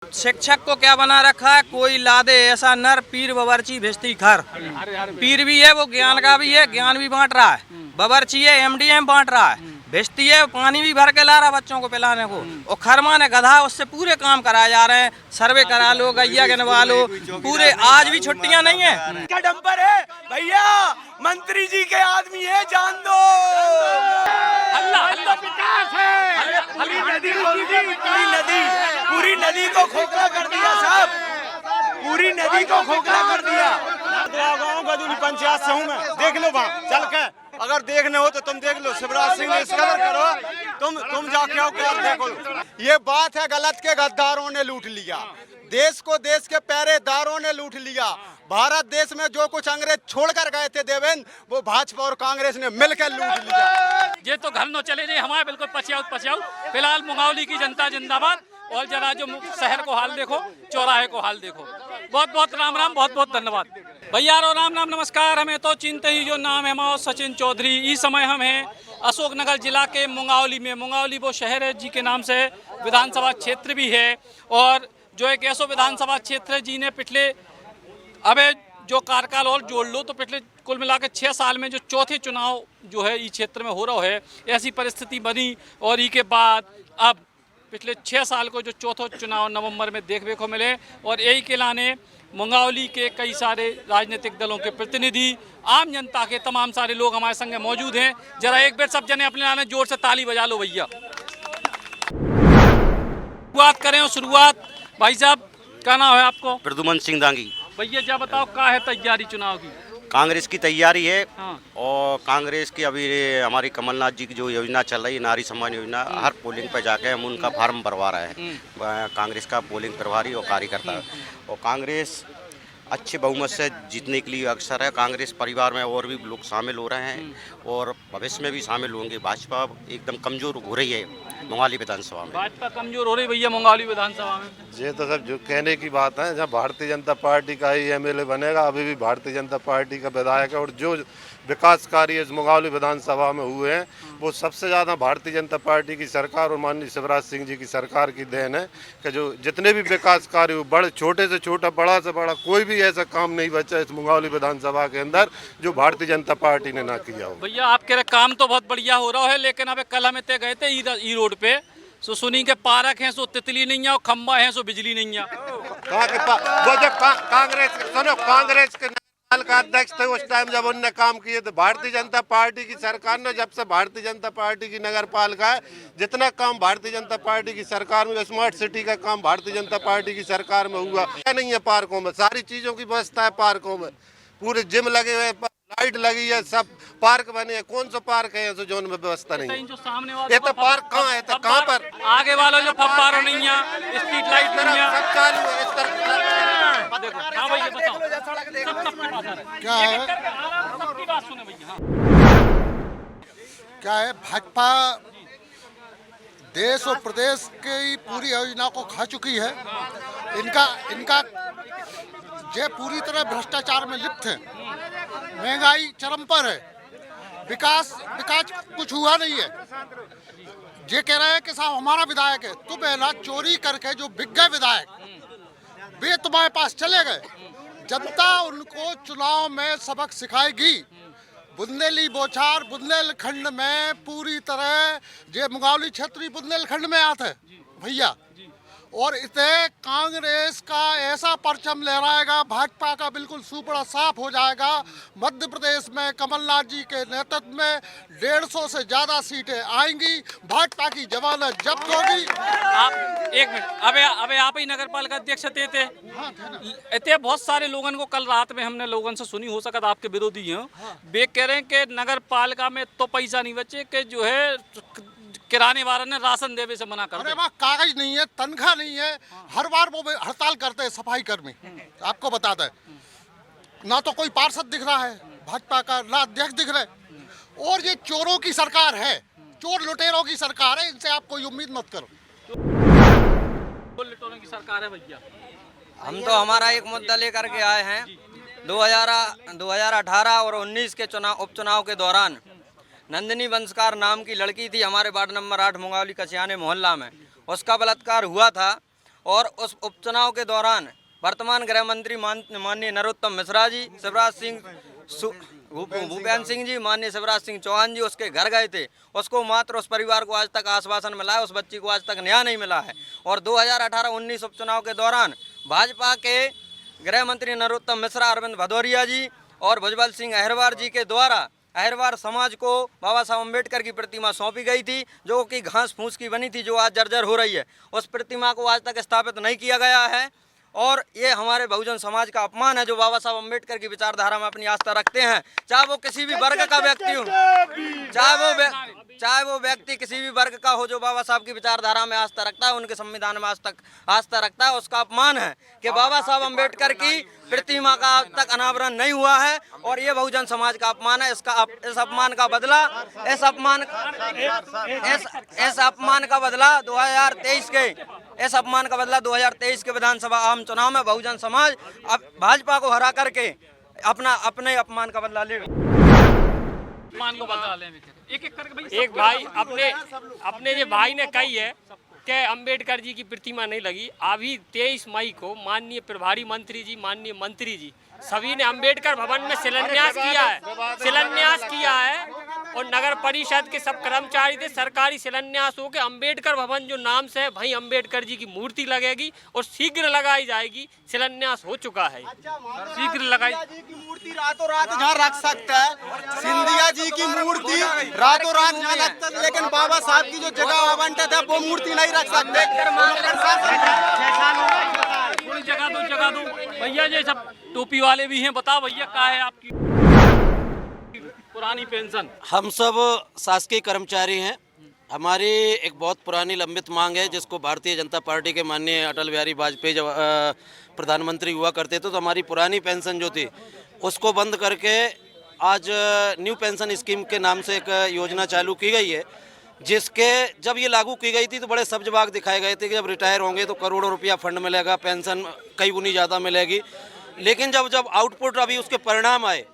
शिक्षक को क्या बना रखा है, कोई लादे ऐसा नर पीर बवर्ची भेजती घर। पीर भी है, वो ज्ञान का भी है, ज्ञान भी बांट रहा है। बवर्ची है, एमडीएम बांट रहा है। भेजती है, पानी भी भर के ला रहा बच्चों को पिलाने को। और खरमान है गधा, उससे पूरे काम कराए जा रहे हैं। सर्वे करा लो, गैया गिनवा लो, पूरे आज भी छुट्टियां नहीं है। क्या डंपर है भैया, मंत्री जी के आदमी है, जान दो। विकास है, पूरी नदी को खोखला कर दिया साहब, पूरी नदी को खोखला कर दिया। गाँव गदुली पंचायत से हूँ मैं, देख लो वहाँ चल के, अगर देखने हो तो तुम देख लो। शिवराज सिंह ने इस कदर करो, तुम जाके आओ देखो। ये बात है गलत के गद्दारों ने लूट लिया देश को, देश के पहरेदारों ने लूट लिया। भारत देश में जो कुछ अंग्रेज छोड़कर गए थे देवेंद्र, वो भाजपा और कांग्रेस ने मिलकर लूट लिया। ये तो घर न चले जाए हमारे, बिल्कुल पछाऊ। फिलहाल मुंगावली की जनता जिंदाबाद। और जरा जो शहर को हाल देखो, चौराहे को हाल देखो। बहुत बहुत राम राम, बहुत बहुत धन्यवाद भैया। और राम राम नमस्कार। हमें तो चिंते ही जो नाम है हमारा सचिन चौधरी। इस समय हम हैं अशोकनगर जिला के मुंगावली में। मुंगावली वो शहर है जी के नाम से विधानसभा क्षेत्र भी है। और जो एक ऐसा विधानसभा क्षेत्र है जी ने पिछले अबे जो कार्यकाल और जोड़ लो तो पिछले कुल मिला के 6 साल में जो चौथे चुनाव जो है इस क्षेत्र में हो रहा है, ऐसी परिस्थिति बनी। और इसके बाद अब पिछले 6 साल को जो चौथा चुनाव नवंबर में देखने को मिले। और यही के लाने मुंगावली के कई सारे राजनीतिक दलों के प्रतिनिधि, आम जनता के तमाम सारे लोग हमारे संग मौजूद हैं। जरा एक बार सब जने अपने लाने जोर से ताली बजा लो भैया। शुरुआत करें। और शुरुआत भाई साहब, क्या नाम है आपको? प्रदुमन सिंह दांगी। भैया क्या बताओ, क्या है तैयारी चुनाव की? कांग्रेस की तैयारी है। हाँ। और कांग्रेस की अभी हमारी कमलनाथ जी की जो योजना चल रही है, नारी सम्मान योजना, हर पोलिंग पे जाके हम उनका फार्म भरवा रहे हैं। कांग्रेस का पोलिंग प्रभारी और कार्यकर्ता। और कांग्रेस अच्छे बहुमत से जीतने के लिए अक्सर है। कांग्रेस परिवार में और भी लोग शामिल हो रहे हैं और भविष्य में भी शामिल होंगे। भाजपा एकदम कमजोर हो रही है मुंगावली विधानसभा में। भाजपा कमजोर हो रही भैया मुंगावली विधानसभा में? ये तो सब जो कहने की बात है। जहाँ भारतीय जनता पार्टी का ही एमएलए बनेगा, अभी भी भारतीय जनता पार्टी का विधायक है। और जो विकास कार्य इस मुंगावली विधानसभा में हुए हैं, वो सबसे ज़्यादा भारतीय जनता पार्टी की सरकार और माननीय शिवराज सिंह जी की सरकार की देन है। कि जो जितने भी विकास कार्य हुए, बड़े छोटे से छोटा, बड़ा से बड़ा, कोई भी ऐसा काम नहीं बचा इस मुंगावली विधानसभा के अंदर जो भारतीय जनता पार्टी ने ना किया हो। भैया आपके काम तो बहुत बढ़िया हो रहा है, लेकिन अब कल हम इतने गए थे ई रोड पे, सो सुनी के पार्क हैं, सो तितली नहीं है, और खम्बा है, सो बिजली नहीं है। वो जो कांग्रेस, सुनो, कांग्रेस के का अध्यक्ष थे उस टाइम जब उनने काम किए थे। भारतीय जनता पार्टी की सरकार ने, जब से भारतीय जनता पार्टी की नगर पालिका है, जितना काम भारतीय जनता पार्टी की सरकार में, स्मार्ट सिटी का काम भारतीय जनता पार्टी की सरकार में हुआ नहीं है। पार्कों में सारी चीजों की व्यवस्था है, पार्कों में पूरे जिम लगे हुए, लाइट लगी है, सब पार्क बने हैं। कौन सा पार्क है जो जोन में व्यवस्था नहीं है? जो सामने वाला ये तो पार्क कहाँ है? तो कहाँ पर? आगे वाला जो फव्वारा नहीं है, स्ट्रीट लाइट नहीं है, सब चालू है इस तरह। देखो। हाँ भैया बताओ, सबकी बात आ रहा है। क्या है? सबकी बात सुने भैया। हाँ। क्या है, भाजपा देश और प्रदेश की पूरी योजना को खा चुकी है। इनका ये पूरी तरह भ्रष्टाचार में लिप्त है। महंगाई चरम पर है। विकास कुछ हुआ नहीं है। ये कह रहे हैं कि साहब हमारा विधायक है, तो पहला चोरी करके जो बिक गए विधायक, वे तुम्हारे पास चले गए। जनता उनको चुनाव में सबक सिखाएगी। बुंदेली बोछार बुंदेलखंड में पूरी तरह ये मुंगावली क्षेत्र बुंदेलखंड में आता है भैया। और इसे कांग्रेस का ऐसा परचम लहराएगा, भाजपा का बिल्कुल सुपड़ा साफ हो जाएगा। मध्य प्रदेश में कमलनाथ जी के नेतृत्व में 150 से ज्यादा सीटें आएंगी। भाजपा की जमानत जब्त होगी। आप एक मिनट, अबे आप ही नगर पालिका अध्यक्ष थे। इतने बहुत सारे लोगों को कल रात में हमने लोगों से सुनी, हो सकता आपके विरोधी हैं, वे कह रहे हैं कि नगर पालिका में तो पैसा नहीं बचे, कि जो है किराने वाले ने राशन देवे से मना कर। अरे वहाँ कागज नहीं है, तनख्वाह नहीं है। हर बार वो हड़ताल करते हैं सफाई कर्मी। आपको बताते हैं, ना तो कोई पार्षद दिख रहा है भाजपा का, ना अध्यक्ष दिख रहे। और ये चोरों की सरकार है, चोर लुटेरों की सरकार है। इनसे आप कोई उम्मीद मत करो। लुटेरों की सरकार है भैया। हम तो हमारा एक मुद्दा लेकर के आए हैं। 2018 और 19 के उपचुनाव के दौरान नंदिनी वंशकार नाम की लड़की थी हमारे वार्ड नंबर 8 मुंगावली कसियाने मोहल्ला में। उसका बलात्कार हुआ था और उस उपचुनाव के दौरान वर्तमान गृह मंत्री माननीय नरोत्तम मिश्रा जी, शिवराज सिंह भूपेंद्र सिंह जी, माननीय शिवराज सिंह चौहान जी उसके घर गए थे। उसको मात्र उस परिवार को आज तक आश्वासन मिला है, उस बच्ची को आज तक न्याय नहीं मिला है। और 2018-19 उपचुनाव के दौरान भाजपा के गृह मंत्री नरोत्तम मिश्रा, अरविंद भदौरिया जी और भुजबल सिंह अहिरवार जी के द्वारा अहिरवार समाज को बाबा साहब अम्बेडकर की प्रतिमा सौंपी गई थी, जो कि घास फूस की बनी थी, जो आज जर्जर हो रही है। उस प्रतिमा को आज तक स्थापित नहीं किया गया है और ये हमारे बहुजन समाज का अपमान है, जो बाबा साहब अम्बेडकर की विचारधारा में अपनी आस्था रखते हैं। चाहे वो किसी भी वर्ग का व्यक्ति हो, चाहे वो व्यक्ति किसी भी वर्ग का हो, जो बाबा साहब की विचारधारा में आस्था रखता है, उनके संविधान में आस्था रखता है, उसका अपमान है कि बाबा साहब अम्बेडकर की प्रतिमा का आज तक अनावरण नहीं हुआ है और ये बहुजन समाज का अपमान है। इस अपमान का बदला 2023 के विधानसभा आम चुनाव में बहुजन समाज भाजपा को हरा करके अपने अपमान का बदला लेगा। मान को बदला लें एक करके एक भाई अपने जो भाई ने कही है कि अंबेडकर जी की प्रतिमा नहीं लगी। अभी 23 मई को माननीय प्रभारी मंत्री जी, माननीय मंत्री जी सभी ने अंबेडकर भवन में शिलान्यास किया है और नगर परिषद के सब कर्मचारी थे। सरकारी शिलान्यास हो के अंबेडकर भवन जो नाम से है वहीं अंबेडकर जी की मूर्ति लगेगी और शीघ्र लगाई जाएगी। शिलान्यास हो चुका है, शीघ्र लगाई मूर्ति रातों रात जहाँ रख सकता है, सिंधिया जी की मूर्ति रातों रात जहाँ रख सकता है, लेकिन बाबा साहब की जो जगह आवंटित है वो मूर्ति नहीं रख सकते। थोड़ी जगह दो भैया, ये सब टोपी वाले भी हैं, बताओ भैया क्या है आपकी पुरानी पेंशन? हम सब शासकीय कर्मचारी हैं। हमारी एक बहुत पुरानी लंबित मांग है, जिसको भारतीय जनता पार्टी के माननीय अटल बिहारी वाजपेयी जब प्रधानमंत्री हुआ करते थे तो हमारी पुरानी पेंशन जो थी उसको बंद करके आज न्यू पेंशन स्कीम के नाम से एक योजना चालू की गई है, जिसके जब ये लागू की गई थी तो बड़े सब्ज बाग दिखाए गए थे कि जब रिटायर होंगे तो करोड़ों रुपया फंड मिलेगा, पेंशन कई गुनी ज़्यादा मिलेगी। लेकिन जब आउटपुट अभी उसके परिणाम आए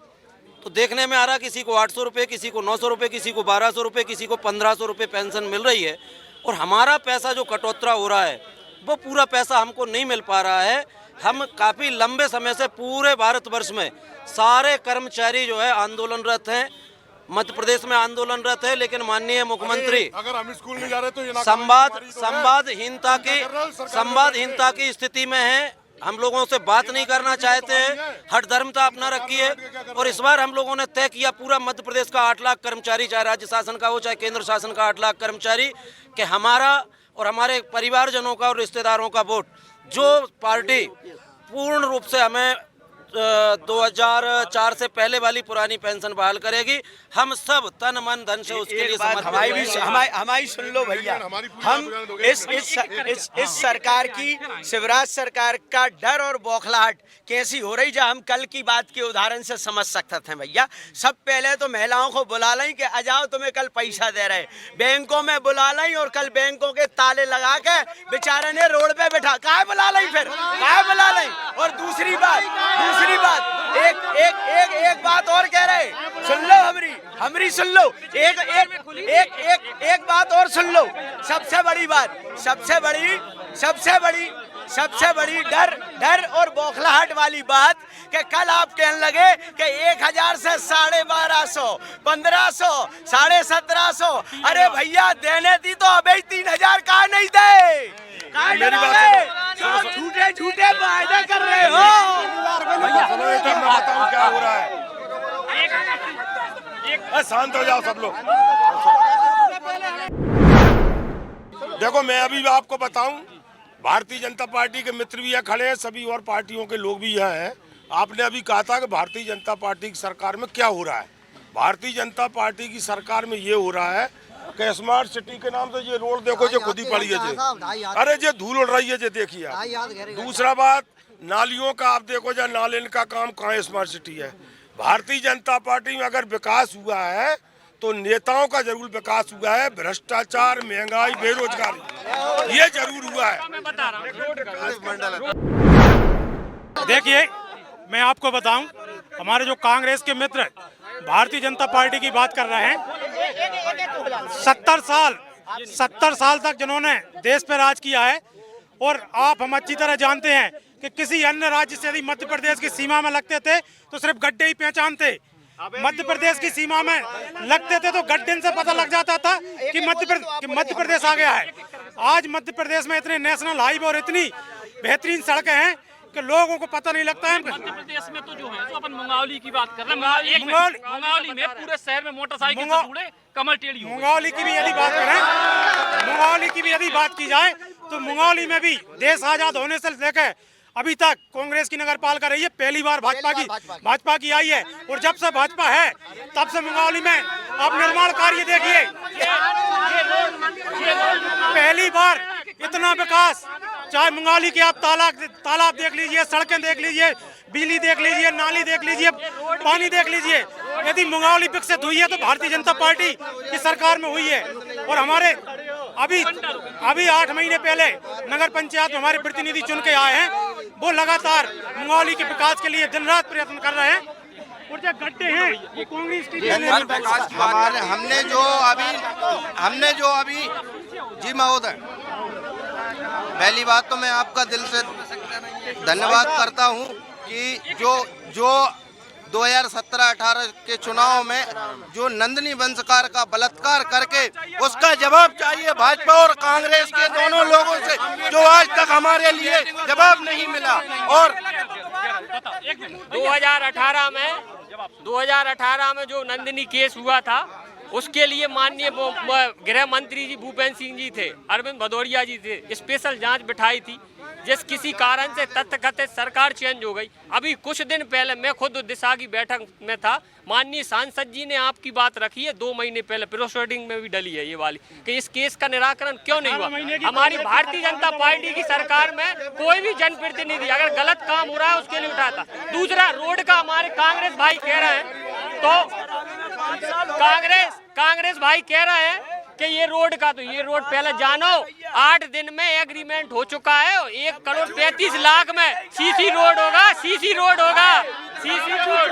तो देखने में आ रहा किसी को 800 रुपये, किसी को 900 रुपये, किसी को 1200 रुपये, किसी को 1500 रुपये पेंशन मिल रही है और हमारा पैसा जो कटौतरा हो रहा है वो पूरा पैसा हमको नहीं मिल पा रहा है। हम काफ़ी लंबे समय से पूरे भारतवर्ष में सारे कर्मचारी जो है आंदोलनरत हैं, मध्य प्रदेश में आंदोलनरत है, लेकिन माननीय मुख्यमंत्री अगर हम स्कूल में जा रहे तो ये संवादहीनता की स्थिति में है। हम लोगों से बात नहीं करना चाहते हैं, हठधर्मता अपना रखी है और इस बार हम लोगों ने तय किया पूरा मध्य प्रदेश का 8 लाख कर्मचारी, चाहे राज्य शासन का हो चाहे केंद्र शासन का 8 लाख कर्मचारी, कि हमारा और हमारे परिवारजनों का और रिश्तेदारों का वोट जो पार्टी पूर्ण रूप से हमें 2004 से पहले वाली पुरानी पेंशन बहाल करेगी, हम सब तन मन धन से उसके लिए हमारी सुन लो भैया। हम इस सरकार की, शिवराज सरकार का डर और बौखलाहट कैसी हो रही, जब हम कल की बात के उदाहरण से समझ सकते थे भैया। सब पहले तो महिलाओं को बुला लें कि आ जाओ तुम्हें कल पैसा दे रहे, बैंकों में बुला लें और कल बैंकों के ताले लगा के बेचारे ने रोड पे बैठा, काहे बुला लें फिर, काहे बुला लें। और दूसरी बात एक बात और कह रहे, सुन लो हमरी सुन लो, एक बात और सुन लो। सबसे बड़ी डर और बौखलाहट वाली बात कि कल आप कहने लगे कि 1000 से 1250, 1500, 1750। अरे भैया देने थी तो अबे 3000 का नहीं दे, झूठे वायदे कर रहे हो। क्या हो रहा है? शांत हो जाओ सब लोग। देखो मैं अभी आपको बताऊं, भारतीय जनता पार्टी के मित्र भी यहाँ खड़े हैं, सभी और पार्टियों के लोग भी यहाँ हैं। आपने अभी कहा था कि भारतीय जनता पार्टी की सरकार में क्या हो रहा है। भारतीय जनता पार्टी की सरकार में ये हो रहा है कि स्मार्ट सिटी के नाम से ये रोड देखो जो खुद ही पड़ी है, अरे ये धूल उड़ रही है, ये देखिए। दूसरा बात, नालियों का आप देखो जो नालिन का काम कहाँ स्मार्ट सिटी है। भारतीय जनता पार्टी में अगर विकास हुआ है तो नेताओं का जरूर विकास हुआ है, भ्रष्टाचार, महंगाई, बेरोजगारी ये जरूर हुआ है। देखिए मैं आपको बताऊं, हमारे जो कांग्रेस के मित्र भारतीय जनता पार्टी की बात कर रहे हैं, 70 साल तक जिन्होंने देश पे राज किया है और आप हम अच्छी तरह जानते हैं कि किसी अन्य राज्य से यदि मध्य प्रदेश की सीमा में लगते थे तो सिर्फ गड्ढे ही पहचानते। मध्य प्रदेश की सीमा में लगते थे तो गड्ढे से पता लग जाता था कि मध्य प्रदेश आ गया है। आज मध्य प्रदेश में इतने नेशनल हाईवे और इतनी बेहतरीन सड़कें हैं कि लोगों को पता नहीं लगता है। मध्य प्रदेश में तो जो है तो अपन मुंगावली की बात कर रहे हैं। मुंगावली में पूरे शहर में मोटरसाइकिल से जुड़े कमल टेढ़ी हो गई। मुंगावली की भी यदि बात करें, मुंगावली की भी यदि बात की जाए तो मुंगावली में भी देश आजाद होने से लेकर अभी तक कांग्रेस की नगर पालिका रही है। पहली बार भाजपा की आई है और जब से भाजपा है तब से मुंगावली में आप निर्माण कार्य देखिए, पहली बार इतना विकास। चाहे मुंगावली के आप तालाब देख लीजिए, सड़कें देख लीजिए, बिजली देख लीजिए, नाली देख लीजिए, पानी देख लीजिए। यदि मुंगावली विकसित हुई है तो भारतीय जनता पार्टी की सरकार में हुई है। और हमारे अभी 8 महीने पहले नगर पंचायत में हमारे प्रतिनिधि चुन के आए हैं, वो लगातार मुंगावली के विकास के लिए दिन रात प्रयत्न कर रहे हैं। और जो गड्ढे हैं वो कांग्रेस की हमने जो अभी जी महोदय, पहली बात तो मैं आपका दिल से धन्यवाद करता हूं कि जो 2017-18 के चुनाव में जो नंदिनी वंशकार का बलात्कार करके उसका जवाब चाहिए भाजपा और कांग्रेस के दोनों लोगों से, जो आज तक हमारे लिए जवाब नहीं मिला। और 2018 में जो नंदिनी केस हुआ था उसके लिए माननीय गृह मंत्री जी भूपेंद्र सिंह जी थे, अरविंद भदौरिया जी थे, स्पेशल जांच बिठाई थी। जिस किसी कारण से तथ्य कथित सरकार चेंज हो गई। अभी कुछ दिन पहले मैं खुद दिशा की बैठक में था, माननीय सांसद जी ने आपकी बात रखी है 2 महीने पहले, प्रोसीडिंग में भी डली है ये वाली कि इस केस का निराकरण क्यों नहीं हुआ। हमारी भारतीय जनता पार्टी की सरकार में कोई भी जनप्रतिनिधि अगर गलत काम हो रहा है उसके लिए उठाता। दूसरा, रोड का हमारे कांग्रेस भाई कह रहे हैं तो कांग्रेस भाई कह रहे हैं कि ये रोड का, तो ये रोड पहले जानो 8 दिन में एग्रीमेंट हो चुका है। 1,35,00,000 में सीसी रोड होगा, सीसी रोड होगा, सीसी रोड।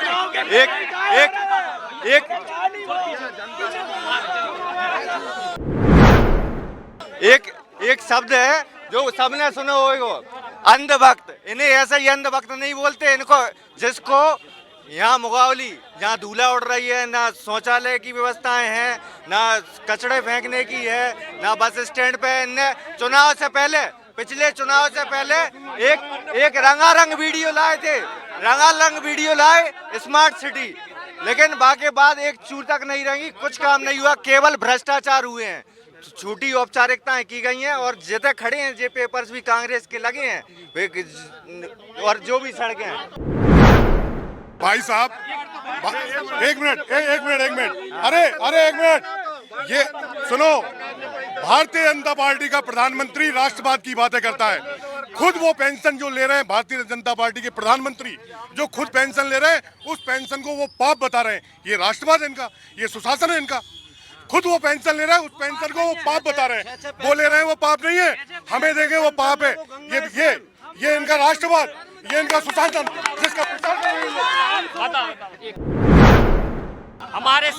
एक शब्द है जो सबने सुना होगा, अंधभक्त। इन्हें ऐसा ही अंधभक्त नहीं बोलते इनको, जिसको यहाँ मुंगावली जहाँ धूला उड़ रही है, ना शौचालय की व्यवस्थाएं हैं, ना कचड़े फेंकने की है, ना बस स्टैंड पे। इनने पिछले चुनाव से पहले एक रंगारंग वीडियो लाए थे, रंगारंग वीडियो लाए स्मार्ट सिटी, लेकिन बाकी बाद एक चूर तक नहीं रही, कुछ काम नहीं हुआ, केवल भ्रष्टाचार हुए हैं, छोटी औपचारिकताएं की गई हैं। और जितने खड़े हैं जे पेपर्स भी कांग्रेस के लगे हैं, और जो भी सड़कें हैं। भाई साहब एक मिनट, अरे एक मिनट, ये सुनो। भारतीय जनता पार्टी का प्रधानमंत्री राष्ट्रवाद की बातें करता है। खुद वो पेंशन जो ले रहे हैं, भारतीय जनता पार्टी के प्रधानमंत्री जो खुद पेंशन ले रहे हैं, उस पेंशन को वो पाप बता रहे हैं। ये राष्ट्रवाद है इनका, ये सुशासन है इनका। खुद वो पेंशन ले रहे हैं, उस पेंशन को वो पाप बता रहे हैं। वो ले रहे हैं वो पाप नहीं है, हमें देंगे वो पाप है। ये इनका राष्ट्रवाद, ये इनका सुशासन, जिसका हमारे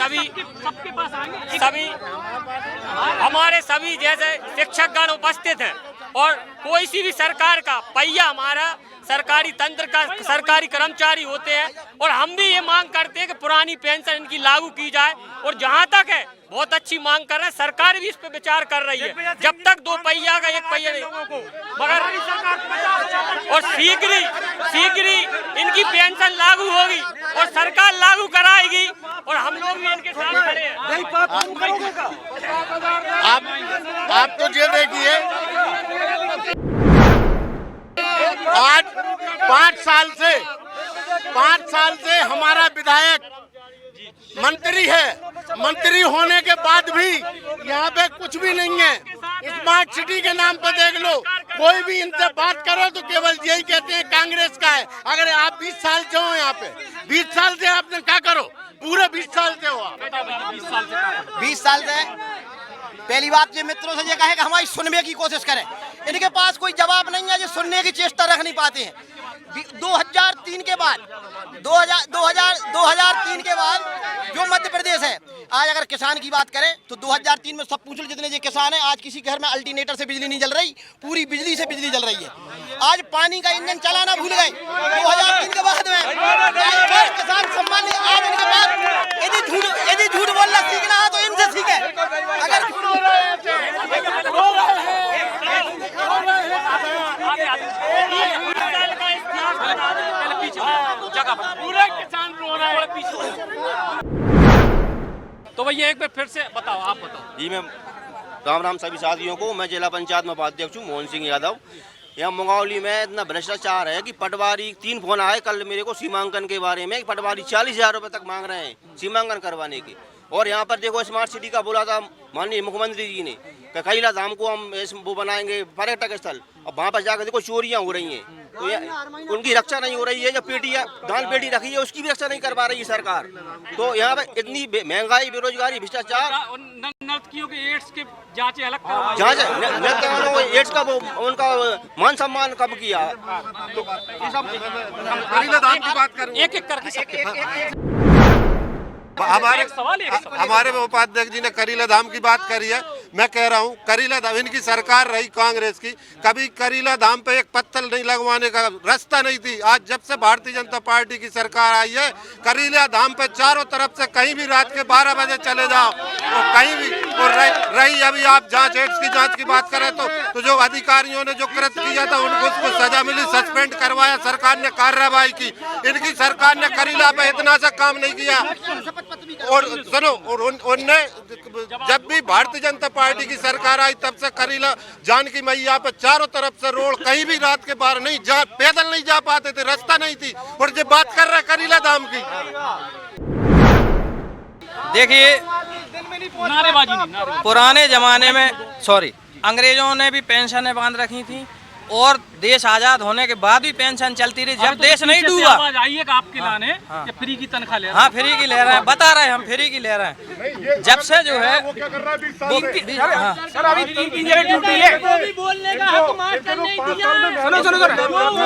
सभी जैसे शिक्षकगण उपस्थित हैं और कोई सी भी सरकार का पहिया हमारा सरकारी तंत्र का सरकारी कर्मचारी होते हैं। और हम भी ये मांग करते हैं कि पुरानी पेंशन इनकी लागू की जाए। और जहां तक है बहुत अच्छी मांग कर रहे हैं, सरकार भी इस पे विचार कर रही है। जब तक 2 पहिया का 1 पहिया नहीं, मगर और शीघ्र ही इनकी पेंशन लागू होगी और सरकार लागू कराएगी और हम लोग भी इनके साथ खड़े हैं। आप तो ये देखिए, आज 5 साल से हमारा विधायक मंत्री है। मंत्री होने के बाद भी यहाँ पे कुछ भी नहीं है। स्मार्ट सिटी के नाम पर देख लो, कोई भी इनसे बात करो तो केवल यही कहते हैं कांग्रेस का है। अगर आप 20 साल से हो यहाँ पे, 20 साल से आपने क्या करो, पूरे 20 साल से हो आप। 20 साल से पहली बात ये मित्रों से ये कहे कि हमारी सुनने की कोशिश करें। इनके पास कोई जवाब नहीं है, जो सुनने की चेष्टा रख नहीं पाते हैं। 2003 के बाद 2003 के बाद जो मध्य प्रदेश है, आज अगर किसान की बात करें तो 2003 में सब पूछ लो जितने ये किसान हैं, आज किसी के घर में अल्टरनेटर से बिजली नहीं जल रही, पूरी बिजली से बिजली जल रही है। आज पानी का इंजन चलाना भूल गए 2003 के बाद में। किसान सम्मान आज उनके पास यदि झूठ बोलना सीखना है तो इनसे सीखे। अगर तो भैया एक बार फिर से बताओ, आप बताओ। जी मैं राम सभी साथियों को। मैं जिला पंचायत में उपाध्यक्ष हूँ मोहन सिंह यादव। यहाँ मुंगौली में इतना भ्रष्टाचार है कि पटवारी 3 फोन आए कल मेरे को सीमांकन के बारे में। पटवारी 40,000 रुपये तक मांग रहे हैं सीमांकन करवाने के। और यहाँ पर देखो स्मार्ट सिटी का बोला था माननीय मुख्यमंत्री जी ने कि कईला धाम को हम वो बनाएंगे पर्यटक स्थल। अब वहाँ पर जाकर देखो चोरियाँ हो रही हैं, तो उनकी रक्षा नहीं हो रही है। जो पेटियाँ दान पेटी रखी है उसकी भी रक्षा नहीं कर पा रही है सरकार। तो यहाँ पर इतनी महंगाई, बेरोजगारी, भ्रष्टाचार। नर्तकियों के एड्स के जांच अलग जांच एड्स का वो उनका मान सम्मान कब किया। तो करीला धाम की बात करूं, एक एक करके हमारे उपाध्यक्ष जी ने करीला धाम की बात करी है। मैं कह रहा हूँ करीला धाम, इनकी सरकार रही कांग्रेस की, कभी करीला धाम पे एक पत्थर नहीं लगवाने का रास्ता नहीं थी। आज जब से भारतीय जनता पार्टी की सरकार आई है, करीला धाम पे चारों तरफ से कहीं भी रात के 12 बजे चले जाओ तो कहीं भी। और रही अभी आप जांच एड्स की जांच की बात करें तो जो अधिकारियों ने जो कृत्य किया था उनको उसको सजा मिली, सस्पेंड करवाया, सरकार ने कार्रवाई की। इनकी सरकार ने करीला पे इतना सा काम नहीं किया। और सुनो, और उनने जब भी भारतीय जनता पार्टी की सरकार आई तब से करीला जानकी मैया पे चारों तरफ से रोड, कहीं भी रात के 12 नहीं जा, पैदल नहीं जा पाते थे, रास्ता नहीं थी। और जो बात कर रहा है करीला धाम की, देखिए नारेबाजी नहीं, पुराने जमाने में अंग्रेजों ने भी पेंशनें बांध रखी थी और देश आजाद होने के बाद भी पेंशन चलती रही जब देश नहीं डूबा। आइएगा आपके लाने कि फ्री की तनख्वाह ले रहे हैं। हाँ, फ्री की ले रहे हैं, बता रहे हैं हम फ्री की ले रहे हैं। जब से जो है सर अभी 3 जगह ड्यूटी है।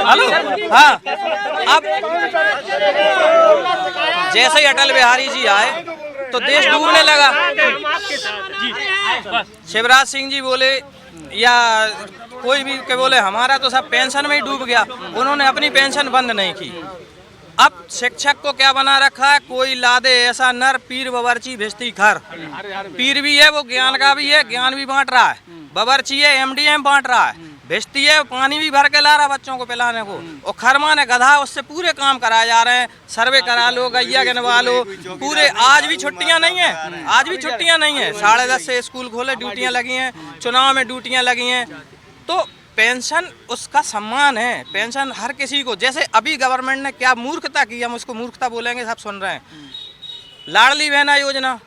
हेलो, हाँ, अब जैसे ही अटल बिहारी जी आए तो देश डूबने लगा। शिवराज सिंह जी बोले या कोई भी के बोले हमारा तो सब पेंशन में ही डूब गया, उन्होंने अपनी पेंशन बंद नहीं की। अब शिक्षक को क्या बना रखा है, कोई लादे ऐसा नर पीर बवर्ची भेजती घर। पीर भी है वो, ज्ञान का भी है, ज्ञान भी बांट रहा है। बवर्ची है, MDM बांट रहा है। भेजती है, पानी भी भर के ला रहा बच्चों को पिलाने को। और खरमाने गधा, उससे पूरे काम कराए जा रहे हैं। सर्वे करा लो, गैया गिनवा लो, पूरे। आज भी छुट्टियां नहीं है, आज भी छुट्टियां नहीं है। 10:30 से स्कूल खोले, ड्यूटियां लगी हैं, चुनाव में ड्यूटियां लगी हैं। तो पेंशन उसका सम्मान है, पेंशन हर किसी को। जैसे अभी गवर्नमेंट ने क्या मूर्खता की, हम उसको मूर्खता बोलेंगे, सब सुन रहे हैं। लाडली बहना योजना,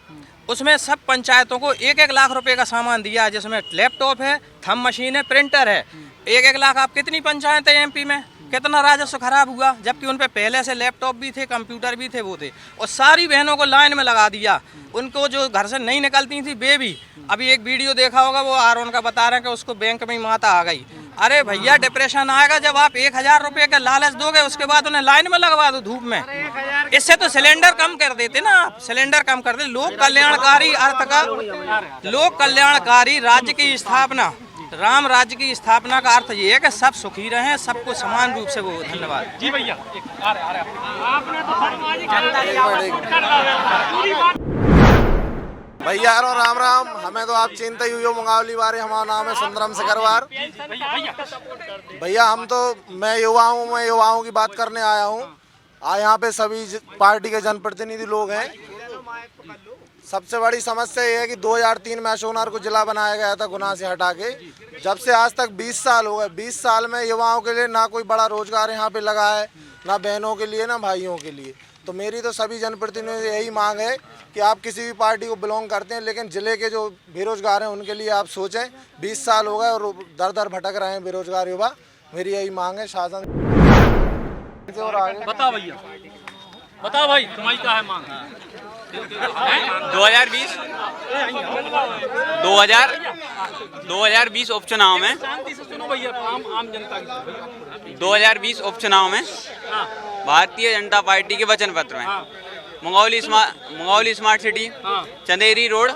उसमें सब पंचायतों को 1-1 लाख रुपए का सामान दिया है, जिसमें लैपटॉप है, थंब मशीन है, प्रिंटर है। 1-1 लाख। आप कितनी पंचायतें MP में, कितना राजस्व खराब हुआ, जबकि उन पे पहले से लैपटॉप भी थे, कंप्यूटर भी थे, वो थे। और सारी बहनों को लाइन में लगा दिया। उनको जो घर से नहीं निकलती थी वे भी, अभी एक वीडियो देखा होगा, वो आरोन का बता रहे हैं कि उसको बैंक में ही माता आ गई। अरे भैया, डिप्रेशन आएगा जब आप 1,000 रुपये का लालच दोगे, उसके बाद उन्हें लाइन में लगवा दो धूप में। इससे तो सिलेंडर कम कर देते ना आप, सिलेंडर कम कर दे। लोक कल्याणकारी अर्थ का, लोक कल्याणकारी राज्य की स्थापना, राम राज्य की स्थापना का अर्थ ये है कि सब सुखी रहें, सबको समान रूप से वो। धन्यवाद जी भैया। भैया और राम राम। हमें तो आप चिंता ही हुई हो मुंगावली बारे। हमारा नाम है सुंदरम सिकरवार। भैया हम तो, मैं युवाओं की बात करने आया हूँ। यहाँ पे सभी पार्टी के जनप्रतिनिधि लोग हैं। सबसे बड़ी समस्या ये है कि 2003 में अशोकनगर को जिला बनाया गया था गुना से हटा के। जब से आज तक 20 साल हो गए। 20 साल में युवाओं के लिए ना कोई बड़ा रोजगार यहाँ पे लगा है, ना बहनों के लिए, ना भाइयों के लिए। तो मेरी तो सभी जनप्रतिनिधियों से यही मांग है कि आप किसी भी पार्टी को बिलोंग करते हैं, लेकिन ज़िले के जो बेरोजगार हैं उनके लिए आप सोचें। 20 साल हो गए और दर दर भटक रहे हैं बेरोजगार युवा। मेरी यही मांग है शासन। बताओ भैया, बताओ भाई, तुम्हारी क्या है मांग? 2020 2020 उपचुनाव में शांति से सुनो भैया, आम जनता की 2020 उपचुनाव में भारतीय जनता पार्टी के वचन पत्र में Mungaoli smart city, Chanderi road,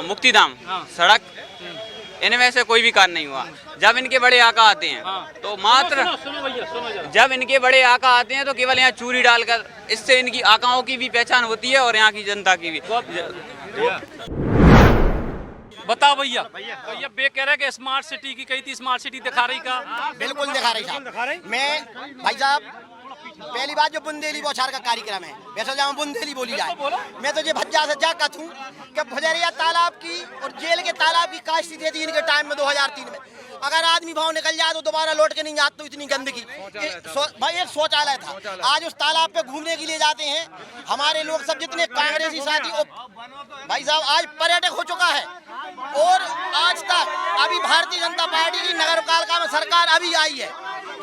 मुक्तिधाम सड़क, इनमें से कोई भी कार्य नहीं हुआ। जब इनके बड़े आका आते हैं तो मात्र जब इनके बड़े आका आते हैं तो केवल यहाँ चूरी डालकर, इससे इनकी आकाओं की भी पहचान होती है और यहाँ की जनता की भी। बताओ भैया, भैया बे कह रहे कि स्मार्ट सिटी की कही थी, स्मार्ट सिटी दिखा रही का? बिल्कुल दिखा रही साहब। मैं भाई साहब पहली बात जो बुंदेली बौछार का कार्यक्रम है, वैसे जहाँ बुंदेली बोली जाए, मैं तो ये भज्जा से जा कहूँ कि भजरिया तालाब की और जेल के तालाब की क्या स्थिति थी इनके टाइम में 2003 में। अगर आदमी भाव निकल जाए तो दोबारा लौट के नहीं जाते, तो इतनी गंदगी। भाई एक शौचालय था, आज उस तालाब पे घूमने के लिए जाते हैं हमारे लोग सब, जितने कांग्रेसी साथी। भाई साहब आज पर्यटक हो चुका है। और आज तक अभी भारतीय जनता पार्टी की नगर पालिका में सरकार अभी आई है,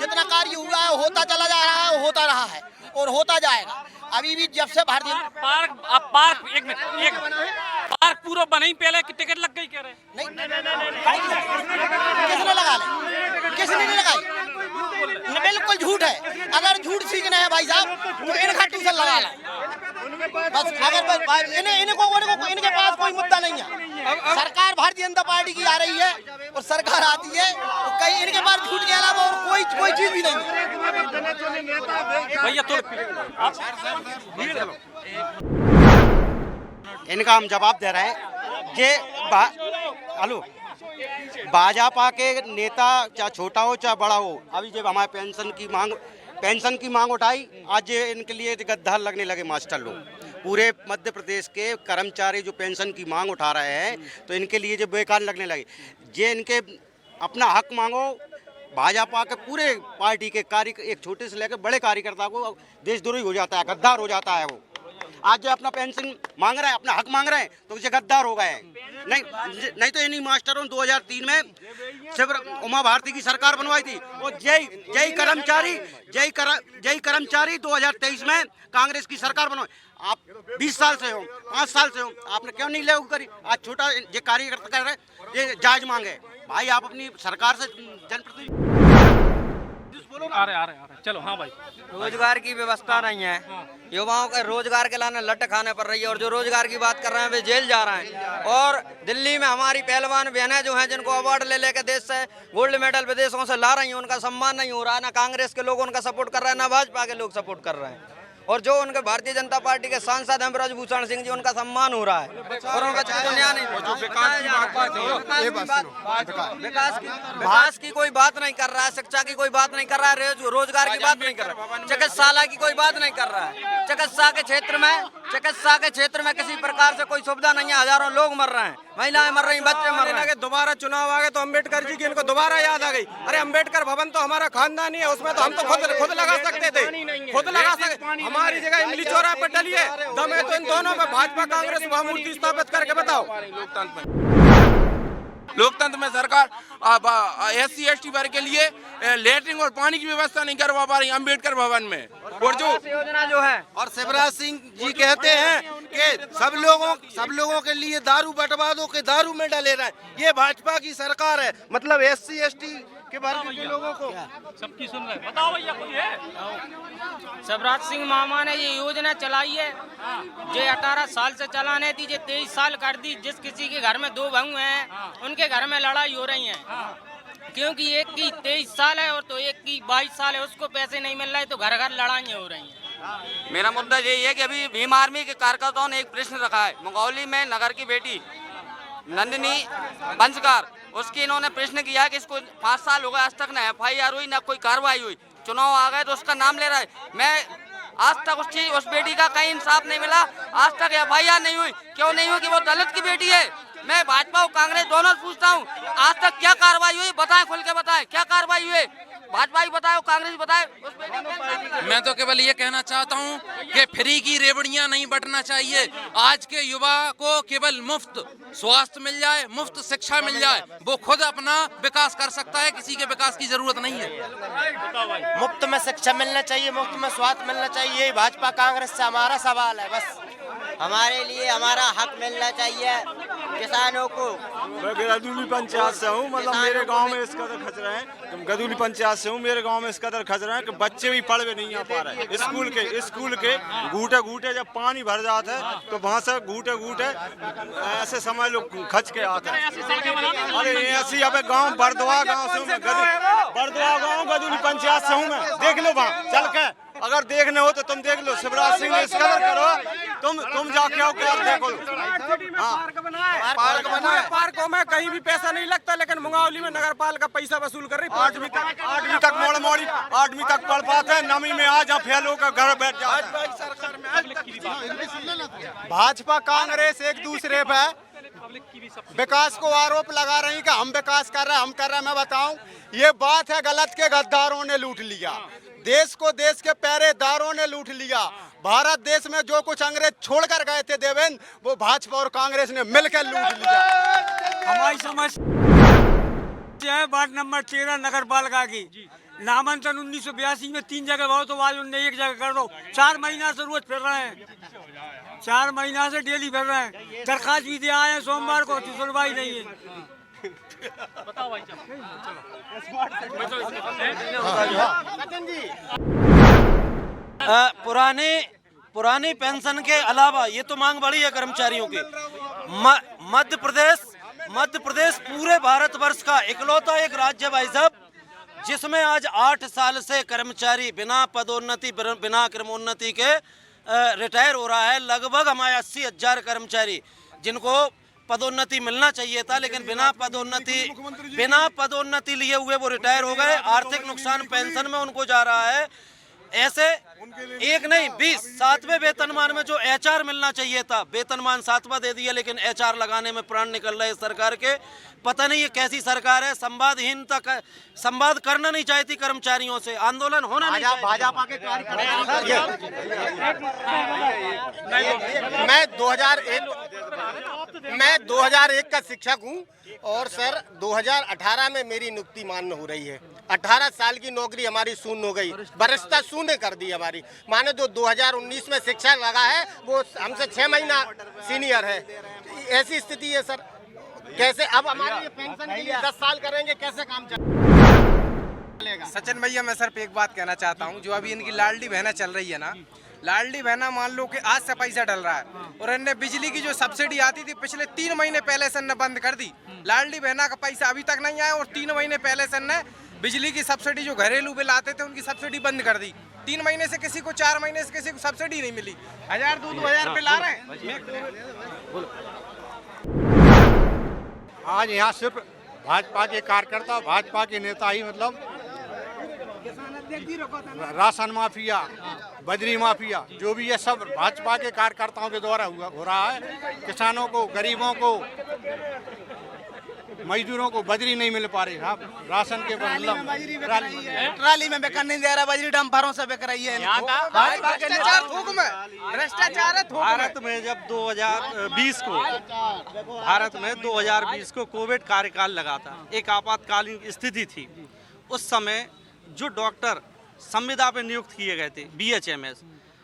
जितना कार्य हुआ है होता चला जा रहा है, होता रहा है और होता जाएगा। अभी भी जब से भारतीय पार्क एक मिनट पार्क पूरा बना ही, पहले की टिकट लग गई कह रहे? नहीं, किसने लगा ले? किसने नहीं लगाई? बिल्कुल झूठ है। अगर झूठ सीखना है भाई साहब तो इनका ट्यूशन लगा ला बस। अगर इनके पास कोई मुद्दा नहीं है। सरकार भारतीय जनता पार्टी की आ रही है और सरकार आती है तो कहीं इनके पास झूठ के अलावा और कोई चीज भी नहीं है। भैया तो इनका हम जवाब दे रहे हैं। ये हेलो, भाजपा के नेता चाहे छोटा हो चाहे बड़ा हो, अभी जब हमारे पेंशन की मांग उठाई, आज ये इनके लिए गद्दार लगने लगे मास्टर लोग। पूरे मध्य प्रदेश के कर्मचारी जो पेंशन की मांग उठा रहे हैं तो इनके लिए जो बेकार लगने लगे। ये इनके अपना हक मांगो। भाजपा के पूरे पार्टी के एक छोटे से लेकर बड़े कार्यकर्ता को देशद्रोही हो जाता है, गद्दार हो जाता है वो। आज जो अपना पेंशन मांग रहे हैं, अपना हक मांग रहे हैं, तो उसे गद्दार हो गए। नहीं तो इन्हीं मास्टरों 2003 में सिर्फ उमा भारती की सरकार बनवाई थी। और जय कर्मचारी 2023 में कांग्रेस की सरकार बनवाई। आप 20 साल से हो, 5 साल से हो, आपने क्यों नहीं लागू करी? आज छोटा ये कार्यकर्ता कर रहे, ये जायज मांगे। भाई आप अपनी सरकार से जनप्रतिनिधि आ रहे चलो। हाँ भाई, रोजगार की व्यवस्था नहीं है, युवाओं का रोजगार के लाने लट खाने पड़ रही है। और जो रोजगार की बात कर रहे हैं वे जेल जा रहे हैं। और दिल्ली में हमारी पहलवान बहनें जो हैं, जिनको अवार्ड ले लेकर देश से गोल्ड मेडल विदेशों से ला रही हैं, उनका सम्मान नहीं हो रहा है। ना कांग्रेस के लोग उनका सपोर्ट कर रहे हैं, ना भाजपा के लोग सपोर्ट कर रहे हैं। और जो उनके भारतीय जनता पार्टी के सांसद हैं ब्रजभूषण सिंह जी, उनका सम्मान हो रहा है और उनका न्याय नहीं। विकास की कोई बात नहीं कर रहा है, शिक्षा की कोई बात नहीं कर रहा है, रोजगार की बात नहीं कर रहा है, चिकित्सालय की कोई बात नहीं कर रहा है। चिकित्सा के क्षेत्र में किसी प्रकार से कोई सुविधा नहीं है। हजारों लोग मर रहे हैं, महिलाएं मर रही, बच्चे मर रहे हैं। दोबारा चुनाव आ गए तो अम्बेडकर जी की इनको दोबारा याद आ गई। अरे अम्बेडकर भवन तो हमारा खानदानी है, उसमें तो हम तो खुद लगा सकते थे, खुद लगा सकते। हमारी जगह इमली चौराहे पर डलिए, दम है तो इन दोनों में भाजपा कांग्रेस वह मूर्ति स्थापित करके बताओ। लोकतंत्र में सरकार SC ST वर्ग के लिए लेटरिन और पानी की व्यवस्था नहीं करवा पा रही अम्बेडकर भवन में। और जो योजना जो है, और शिवराज सिंह जी कहते हैं कि सब लोगों के लिए दारू बंटवा दो के दारू में डाले रहे। ये भाजपा की सरकार है, मतलब SC ST के वर्ग के लोगों को सबकी सुन रहे। बताओ भैया, कोई है? शिवराज सिंह मामा ने ये योजना चलाई है, जो 18 साल से चलाने थी, जो 23 साल कर दी। जिस किसी के घर में 2 बहू हैं, उनके घर में लड़ाई हो रही है, क्योंकि एक की 23 साल है और तो एक की 22 साल है, उसको पैसे नहीं मिल रहे, तो घर घर लड़ाइयाँ हो रही हैं। मेरा मुद्दा यही है कि अभी भीम आर्मी के कार्यकर्ताओं ने एक प्रश्न रखा है। मंगौली में नगर की बेटी नंदिनी पंचकार, उसकी इन्होंने प्रश्न किया है कि इसको 5 साल हो गए, आज तक ना FIR हुई, ना कोई कार्रवाई हुई। चुनाव आ गए तो उसका नाम ले रहा है। मैं आज तक उस बेटी का कहीं इंसाफ नहीं मिला, आज तक FIR नहीं हुई। क्यों नहीं हुई? कि वो दलित की बेटी है। मैं भाजपा और कांग्रेस दोनों से पूछता हूँ, आज तक क्या कार्रवाई हुई? बताएं, खुल के बताएं, क्या कार्रवाई हुई? भाजपा भी बताए, कांग्रेस भी बताए। मैं तो केवल ये कहना चाहता हूँ कि फ्री की रेवड़ियाँ नहीं बंटना चाहिए। आज के युवा को केवल मुफ्त स्वास्थ्य मिल जाए, मुफ्त शिक्षा मिल जाए, वो खुद अपना विकास कर सकता है, किसी के विकास की जरूरत नहीं है। मुफ्त में शिक्षा मिलना चाहिए, मुफ्त में स्वास्थ्य मिलना चाहिए। यही भाजपा कांग्रेस से हमारा सवाल है बस। हमारे लिए हमारा हक मिलना चाहिए किसानों को। मैं गदूली पंचायत से हूँ, मतलब मेरे गांव में इस कदर खतरा है। गदूली पंचायत से हूँ, मेरे गांव में इस कदर खतरा है कि बच्चे भी पढ़ भी नहीं आ पा रहे। स्कूल के घूटे घूटे जब पानी भर जाता है तो वहाँ से घूटे घूटे ऐसे समय लोग खच के आते हैं। अरे ऐसी अब गाँव बरदवा गाँव से हूँ मैं, बरदवा गाँव गदूली पंचायत से हूँ मैं। देख लो वहाँ चल के, अगर देखने हो तो तुम देख लो। शिवराज सिंह ने इस कदर करो, तुम जाके आओ क्या देखो। पार्क बना है, पार्कों में कहीं भी पैसा नहीं लगता, लेकिन मुंगावली में नगर पालिका पैसा वसूल कर रही। 8वीं तक मोड़ी 8वीं तक पढ़ पाते हैं, 9वीं में आ जा फेल होकर घर बैठ जाओ। भाजपा कांग्रेस एक दूसरे पे विकास को आरोप लगा रही कि हम विकास कर रहे हैं, हम कर रहे हैं। मैं बताऊं, ये बात है गलत के गद्दारों ने लूट लिया देश को, देश के पहरेदारों ने लूट लिया। भारत देश में जो कुछ अंग्रेज छोड़कर गए थे देवेंद्र, वो भाजपा और कांग्रेस ने मिलकर लूट लिया। हमारी समस्या है वार्ड नंबर 13 नगर पालिका की। नामांकन 1982 में 3 जगह बहुत, तो आज उन्होंने 1 जगह कर दो। 4 महीना से रोज फिर रहे हैं, 4 महीना से डेली फिर रहे हैं। दरखास्त भी दिया है सोमवार को, सुनवाई नहीं है। बताओ भाई पुरानी पेंशन के अलावा ये तो मांग बढ़ी है कर्मचारियों की। मध्य प्रदेश पूरे भारतवर्ष का इकलौता एक राज्य भाई साहब, जिसमें आज 8 साल से कर्मचारी बिना पदोन्नति बिना क्रमोन्नति के रिटायर हो रहा है। लगभग हमारे 80,000 कर्मचारी जिनको पदोन्नति मिलना चाहिए था, लेकिन बिना पदोन्नति लिए हुए वो रिटायर हो गए। आर्थिक नुकसान पेंशन में उनको जा रहा है। ऐसे एक नहीं 20 7वें वेतनमान में जो एचआर मिलना चाहिए था, वेतनमान 7वां दे दिया, लेकिन एचआर लगाने में प्राण निकल रहे सरकार के। पता नहीं ये कैसी सरकार है। संवादहीनता का संवाद करना नहीं चाहती कर्मचारियों से, आंदोलन होना नहीं चाहिए। भाजपा के मैं 2001 का शिक्षक हूँ और सर 2018 में मेरी नियुक्ति मान्य हो रही है। 18 साल की नौकरी हमारी शून्य हो गई, वरिष्ठता शून्य कर दी हमारी। माने जो 2019 में शिक्षा लगा है वो हमसे 6 महीना सीनियर है। ऐसी स्थिति है सर। कैसे अब हमारी पेंशन के लिए 10 साल करेंगे, कैसे काम चलेगा? सचिन भैया, मैं सर पे एक बात कहना चाहता हूँ। जो अभी इनकी लाडली बहना चल रही है ना, लाडली बहना मान लो कि आज से पैसा डल रहा है, और इनने बिजली की जो सब्सिडी आती थी पिछले 3 महीने पहले से बंद कर दी। लाडली बहना का पैसा अभी तक नहीं आया, और 3 महीने पहले से बिजली की सब्सिडी जो घरेलू बिल आते थे उनकी सब्सिडी बंद कर दी। 3 महीने से किसी को, 4 महीने से किसी को सब्सिडी नहीं मिली। 1000-2000 बिल आ रहे हैं। आज यहाँ सिर्फ भाजपा के कार्यकर्ता, भाजपा के नेता ही, मतलब राशन माफिया, बजरी माफिया, जो भी है सब भाजपा के कार्यकर्ताओं के द्वारा हो रहा है। किसानों को, गरीबों को, मजदूरों को बजरी नहीं मिल पा रही। राशन के ट्राली में बेकार नहीं दे रहा, बजरी डंपरों से बेकार रही है। भ्रष्टाचार है। भारत में जब 2020 को कोविड कार्यकाल लगा था, एक आपातकालीन स्थिति थी। उस समय जो डॉक्टर संविदा पे नियुक्त किए गए थे, BHMS,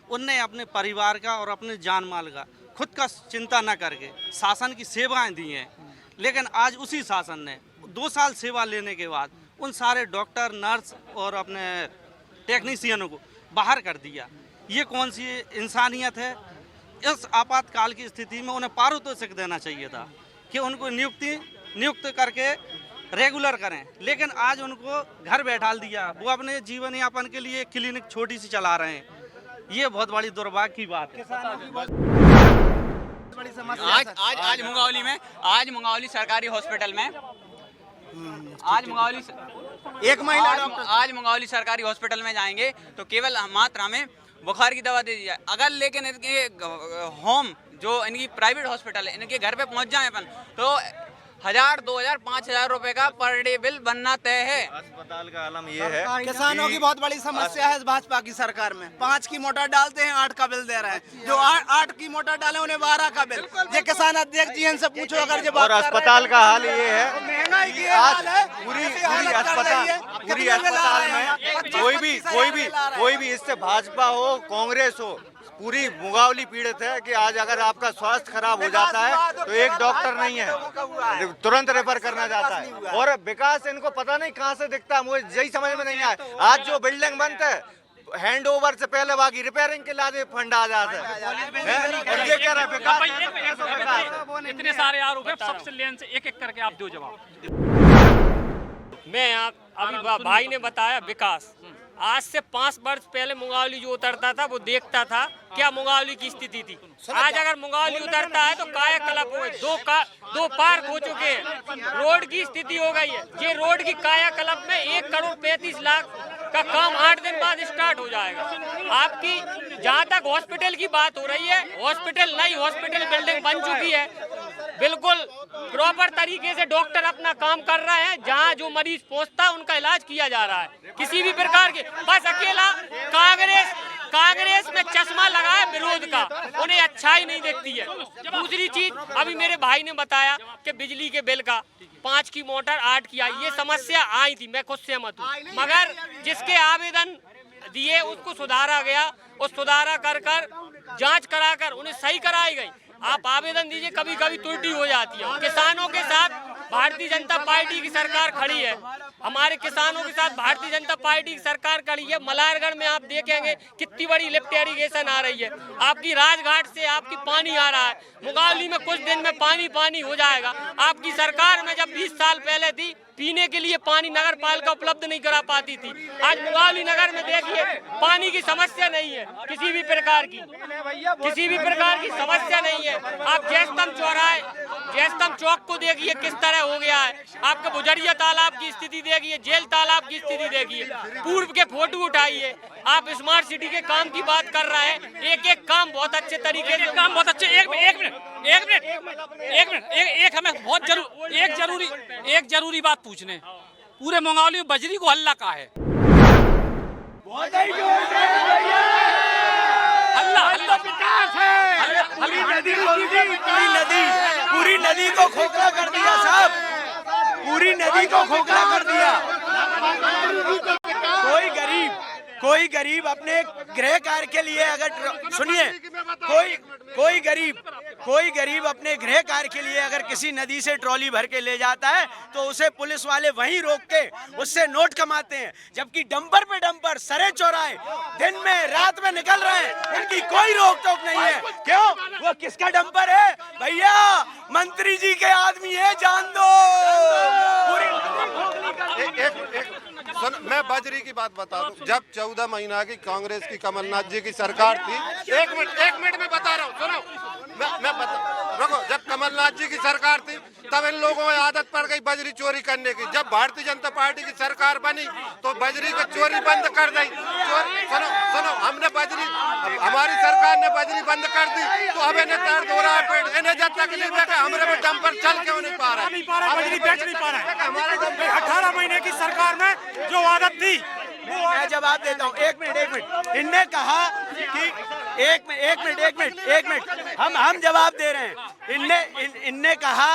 उनने अपने परिवार का और अपने जान माल का खुद का चिंता न करके शासन की सेवाएं दी हैं। लेकिन आज उसी शासन ने 2 साल सेवा लेने के बाद उन सारे डॉक्टर, नर्स और अपने टेक्नीशियनों को बाहर कर दिया। ये कौन सी इंसानियत है? इस आपातकाल की स्थिति में उन्हें पारितोषिक देना चाहिए था कि उनको नियुक्त करके रेगुलर करें, लेकिन आज उनको घर बैठाल दिया। वो अपने जीवन यापन के लिए क्लिनिक छोटी सी चला रहे हैं। ये बहुत बड़ी दुर्भाग्य की बात है। आज मुंगावली सरकारी हॉस्पिटल में आज मुंगावली सरकारी हॉस्पिटल में जाएंगे तो केवल मात्रा में बुखार की दवा दे दी जाए। अगर लेकिन इनके होम जो इनकी प्राइवेट हॉस्पिटल है, इनके घर पे पहुंच जाए अपन तो 1000, 2000, 5000 रुपए का पर डे बिल बनना तय है। अस्पताल का आलम ये है, किसानों की बहुत बड़ी समस्या है भाजपा की सरकार में। 5 की मोटर डालते हैं, 8 का बिल दे रहे हैं। जो 8 की मोटर डाले उन्हें 12 का बिल। ये किसान अध्यक्ष जी इनसे पूछो अगर जो और अस्पताल का हाल ये है, महंगाई की हाल है। पूरी अस्पताल में कोई भी इससे भाजपा हो, कांग्रेस हो, पूरी मुंगावली पीड़ित है कि आज अगर आपका स्वास्थ्य खराब हो जाता है तो एक डॉक्टर नहीं है, तुरंत रेफर करना जाता है। और विकास इनको पता नहीं कहाँ से दिखता है, मुझे यही समझ में नहीं आया। आज जो बिल्डिंग बनता है हैंड ओवर से पहले बाकी रिपेयरिंग के लिए फंड आ जाता है। और ये कह रहा है विकास, इतने सारे आरोप है, सबसे लेन से एक एक करके आप दो जवाब। मैं यहाँ अभी भाई ने बताया विकास, आज से 5 वर्ष पहले मुंगावली जो उतरता था वो देखता था क्या मुंगावली की स्थिति थी। आज अगर मुंगावली उतरता है तो कायाकल्प हो गए, दो पार्क हो चुके हैं, रोड की स्थिति हो गई है। ये रोड की कायाकल्प में 1,35,00,000 का काम 8 दिन बाद स्टार्ट हो जाएगा। आपकी जहाँ तक हॉस्पिटल की बात हो रही है, हॉस्पिटल नई हॉस्पिटल बिल्डिंग बन चुकी है, बिल्कुल प्रॉपर तरीके से डॉक्टर अपना काम कर रहे हैं। जहाँ जो मरीज पहुँचता है उनका इलाज किया जा रहा है। किसी भी प्रकार के बस अकेला कांग्रेस में चश्मा लगा है विरोध का, उन्हें अच्छाई नहीं दिखती है। दूसरी चीज अभी मेरे भाई ने बताया कि बिजली के बिल का 5 की मोटर 8 की आई, ये समस्या आई थी, मैं खुद सहमत हूँ, मगर जिसके आवेदन दिए उसको सुधारा गया, उस सुधारा कर जांच कराकर उन्हें सही कराई गई। आप आवेदन दीजिए, कभी कभी त्रुटि हो जाती है। किसानों के साथ भारतीय जनता पार्टी की सरकार खड़ी है, हमारे किसानों के साथ भारतीय जनता पार्टी की सरकार खड़ी है। मलारगढ़ में आप देखेंगे कितनी बड़ी लिफ्ट इरिगेशन आ रही है, आपकी राजघाट से आपकी पानी आ रहा है, मुंगावली में कुछ दिन में पानी हो जाएगा। आपकी सरकार में जब 20 साल पहले थी, पीने के लिए पानी नगर पालिका उपलब्ध नहीं करा पाती थी। आज मुंगावली नगर में देखिए पानी की समस्या नहीं है, किसी भी प्रकार की समस्या नहीं है। आप जयस्तंभ चौक को देखिए किस तरह हो गया है, आपके बुजरिया तालाब की स्थिति देखिए, जेल तालाब की स्थिति देखिए, पूर्व के फोटो उठाइए। आप स्मार्ट सिटी के काम की बात कर रहे हैं, एक काम बहुत अच्छे तरीके से, काम बहुत अच्छे। एक मिनट, हमें एक जरूरी बात पूछने, पूरे मुंगावली में बजरी को हल्ला का है? पूरी नदी को खोखला कर दिया साहब, पूरी नदी को खोखला कर दिया। कोई गरीब अपने गृह कार्य के लिए अगर सुनिए, कोई गरीब अपने गृह कार्य के लिए अगर किसी नदी से ट्रॉली भर के ले जाता है तो उसे पुलिस वाले वहीं रोक के उससे नोट कमाते हैं, जबकि डंपर पे डंपर सरे चौराहे दिन में रात में निकल रहे हैं, उनकी कोई रोक टोक नहीं है। क्यों? वो किसका डंपर है भैया? मंत्री जी के आदमी है, जान दो। मैं बजरी की बात बता दूं, जब 14 महीना की कांग्रेस की कमलनाथ जी की सरकार थी, एक मिनट में बता रहा हूँ, सुनो, मैं रुको, जब कमलनाथ जी की सरकार थी तब इन लोगों में आदत पड़ गई बजरी चोरी करने की। जब भारतीय जनता पार्टी की सरकार बनी तो बजरी की चोरी बंद कर दी। सुनो, हमने बजरी, हमारी सरकार ने बजरी बंद कर दी तो अब इन्हें दर्द हो रहा है पेट, इन्हें जब तक नहीं देखा हमारे में डंपर चल क्यों नहीं पा रहा है, बजरी बेच नहीं पा रहा है। 18 महीने की सरकार में जो आदत थी मैं जवाब देता हूँ। एक मिनट, इनने कहा कि एक मिनट, हम जवाब दे रहे हैं। इनने कहा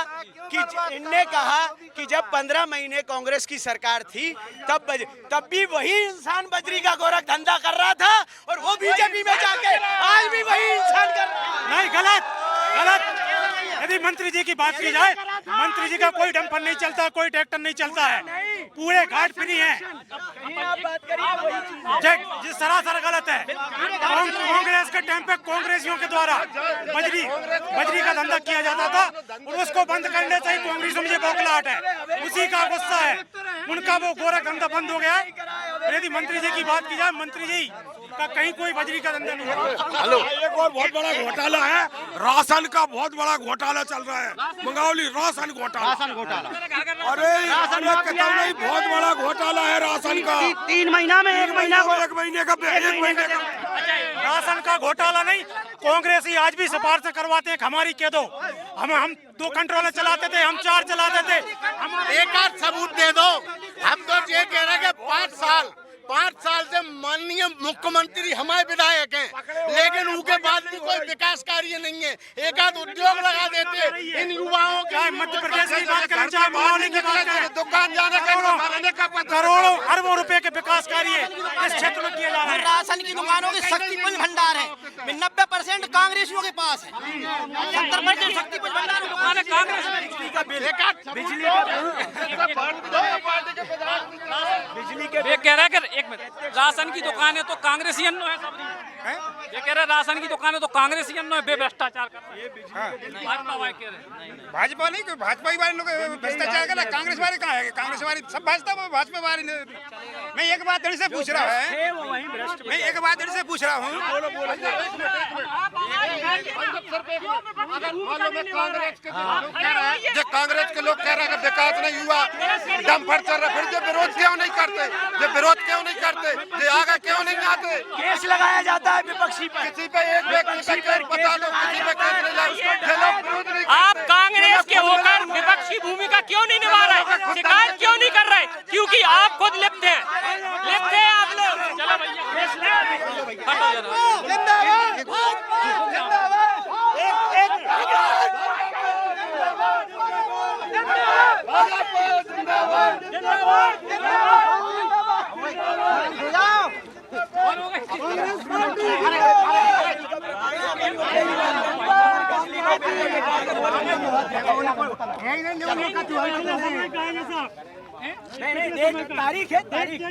कि जब 15 महीने कांग्रेस की सरकार थी तब भी वही इंसान बजरी का गोरख धंधा कर रहा था और वो बीजेपी में जाके आज भी वही इंसान कर रहा है। नहीं, गलत। यदि मंत्री जी की बात की जाए, मंत्री जी का कोई डंपर नहीं चलता, कोई ट्रैक्टर नहीं चलता है, पूरे घाट फ्री है। जी सरासर गलत है। कांग्रेस के टाइम पे कांग्रेसियों के द्वारा बजरी का धंधा किया जाता था और उसको बंद करने से ही कांग्रेस में बौखलाहट है, उसी का गुस्सा है, उनका वो गोरख धंधा बंद हो गया है। यदि मंत्री जी की बात की जाए, मंत्री जी का कहीं कोई बजरी का धंधा नहीं है। हेलो, एक और बहुत बड़ा घोटाला है, राशन का बहुत बड़ा घोटाला चल रहा है मुंगावली, राशन घोटाला। अरे नहीं, बहुत बड़ा घोटाला है राशन का। 3 महीना में 1 महीना को 1 महीने का राशन का घोटाला नहीं। कांग्रेस ही आज भी सिफारिश करवाते हैं हमारी कह दो, हम 2 कंट्रोलर चलाते थे, हम 4 चलाते थे। एक आध सबूत दे दो। हम तो ये कह रहे हैं कि 5 साल से माननीय मुख्यमंत्री हमारे विधायक हैं, लेकिन उनके बाद भी कोई विकास कार्य नहीं है। एक आध उद्योग लगा देते इन युवाओं के, मध्य प्रदेश की बात करें, चाहे मुंगावली की बात करें, दुकान जाने का करोड़ों अरबों रुपए के विकास कार्य इस क्षेत्र में किए जा रहे हैं। राशन की दुकानों की शक्तिपुंज भंडार भंडार है, 90% कांग्रेसियों के पास है, 70% शक्ति भंडार बिजली के ये कह रहा है कि एक मिनट राशन की दुकान है तो कांग्रेसियन है सब ये कह रहा है राशन की दुकान है तो कांग्रेसियन है भ्रष्टाचार कर भाजपा वाले कह रहे भाजपा नहीं, भाजपा ही वाले लोग भ्रष्टाचार कर रहे, कांग्रेस वाले कहाँ है? कांग्रेस वाले सब भाजपा वाले। मैं एक बात से पूछ रहा है, मैं एक बात से पूछ रहा हूँ, जो कांग्रेस के लोग कह रहे हैं कि विकास नहीं हुआ, दम पर चल रहा, फिर जो विरोध क्यों नहीं करते? ये विरोध क्यों नहीं करते? ये आगे क्यों नहीं आते? केस लगाया जाता है विपक्षी पर, किसी पे एक व्यक्ति पे केस बता दो, किसी पे केस नहीं लगाओ। ये लोग विरोध नहीं आप करते। कांग्रेस के होकर विपक्षी भूमिका क्यों नहीं निभा रहे, शिकायत क्यों नहीं कर रहे? क्योंकि आप खुद लिप्त हैं आप लोग। चलो तारीख है, तारीख